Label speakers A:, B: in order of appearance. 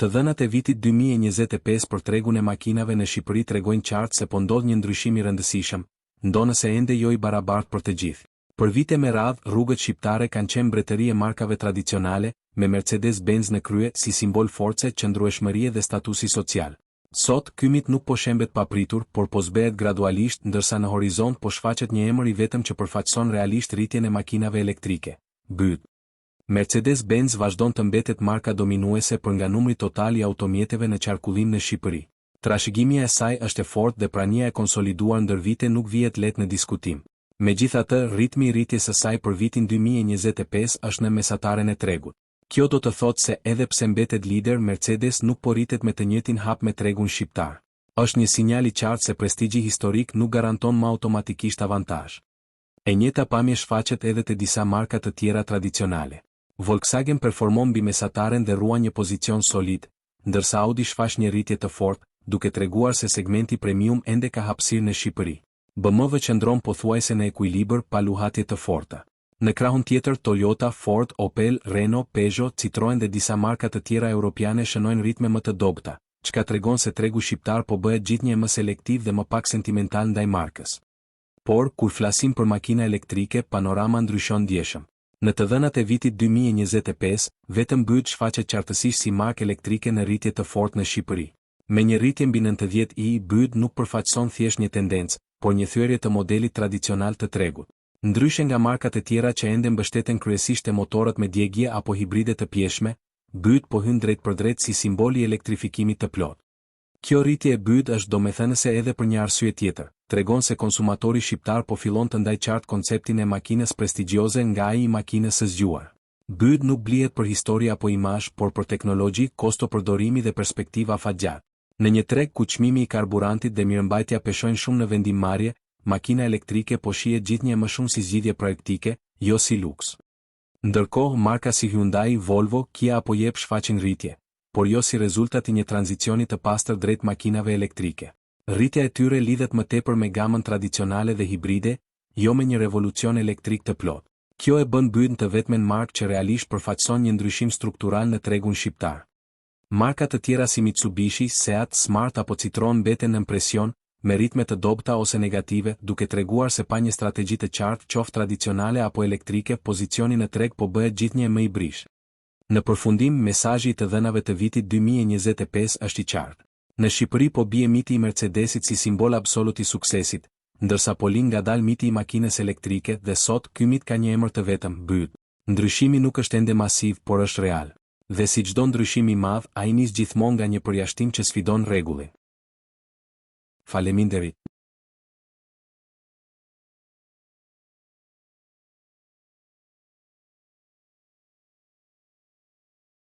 A: Të dhënat e vitit 2025 për tregun e makinave në Shqipëri tregojnë qartë se po ndodh një ndryshim i rëndësishëm, ndonëse ende jo i barabartë për të gjithë. Për vite me radhë, rrugët shqiptare kanë qenë mbretëri e markave tradicionale, me Mercedes-Benz në krye si simbol force, qëndrueshmërie dhe statusi social. Sot, ky mit nuk po shembet papritur, por po zbehet gradualisht, ndërsa në horizont po shfaqet një emër i vetëm që përfaqëson realisht rritjen e makinave elektrike. BYD. Mercedes-Benz vazhdon të mbetet marka dominuese për nga numri total i automjeteve në qarkullim në Shqipëri. Trashëgimia e saj është e fortë dhe prania e konsoliduar ndër vite nuk vihet lehtë në diskutim. Megjithatë, ritmi i rritjes së saj për vitin 2025 është në mesataren e tregut. Kjo do të thotë se edhe pse mbetet lider, Mercedes nuk po rritet me të njëjtin hap me tregun shqiptar. Është një sinjal i qartë se prestigji historik nuk garanton më automatikisht avantazh. E njëjta pamje shfaqet edhe te disa marka të tjera tradicionale. Volkswagen performon mbi mesataren dhe ruan një pozicion solid, ndërsa Audi shfaq një rritje të fortë, duke treguar se segmenti premium ende ka hapësirë në Shqipëri. BMW qëndron pothuajse në ekuilibër pa luhatje të forta. Në krahun tjetër Toyota, Ford, Opel, Renault, Peugeot, Citroën dhe disa marka të tjera europiane shënojnë ritme më të dobta, çka tregon se tregu shqiptar po bëhet gjithnjë më selektiv dhe më pak sentimental ndaj markës. Por, kur flasim për makina elektrike, panorama ndryshon ndjeshëm. Në të dhënat e vitit 2025, vetëm BYD shfaqet qartësisht si markë elektrike në rritje të fortë në Shqipëri. Me një rritje mbi 90i, BYD nuk përfaqëson thjesht një tendencë, por një thyerje të modelit tradicional të tregut. Ndryshe nga markat e tjera që ende mbështeten kryesisht te motorët me djegje apo hibride të pjeshme, BYD po hyn drejt për drejt si simboli i elektrifikimit të plot. Kjo rritje e BYD është domethënëse edhe për një arsye tjetër, tregon se konsumatori shqiptar po fillon të ndaj qartë konceptin e makinës prestigjioze nga ai i makinës së zgjuar. BYD nuk blihet për histori apo imazh, por për teknologji, kosto përdorimi dhe perspektivë afatgjatë. Në një treg ku çmimi i karburantit dhe mirëmbajtja peshojnë shumë në vendimmarrje, makina elektrike po shihet gjithnjë më shumë si zgjidhje praktike, jo si luks. Ndërkohë, marka si Hyundai, Volvo, Kia apo Jeep shfaqin rritje, por jo si rezultat i një tranzicioni të pastër drejt makinave elektrike. Rritja e tyre lidhet më tepër me gamën tradicionale dhe hibride, jo me një revolucion elektrik të plot. Kjo e bën BYD të vetmen markë që realisht përfaqëson një ndryshim struktural në tregun shqiptar. Marka të tjera si Mitsubishi, Seat, Smart apo Citroën mbeten në presion, me ritme të dobta ose negative, duke treguar se pa një strategji të qartë, qoftë tradicionale apo elektrike, pozicioni në treg po bëhet gjithnjë më i brish. Në përfundim, mesazhi i të dhënave të vitit 2025 është i qartë. Në Shqipëri po bie miti i Mercedesit si simbol absolut i suksesit, ndërsa po lin ngadalë miti i makinës elektrike dhe sot ky mit ka një emër të vetëm, BYD. Ndryshimi nuk është ende masiv, por është real. Dhe si çdo ndryshim i madh, ai nis gjithmonë nga një përjashtim që sfidon rregullin. Faleminderit.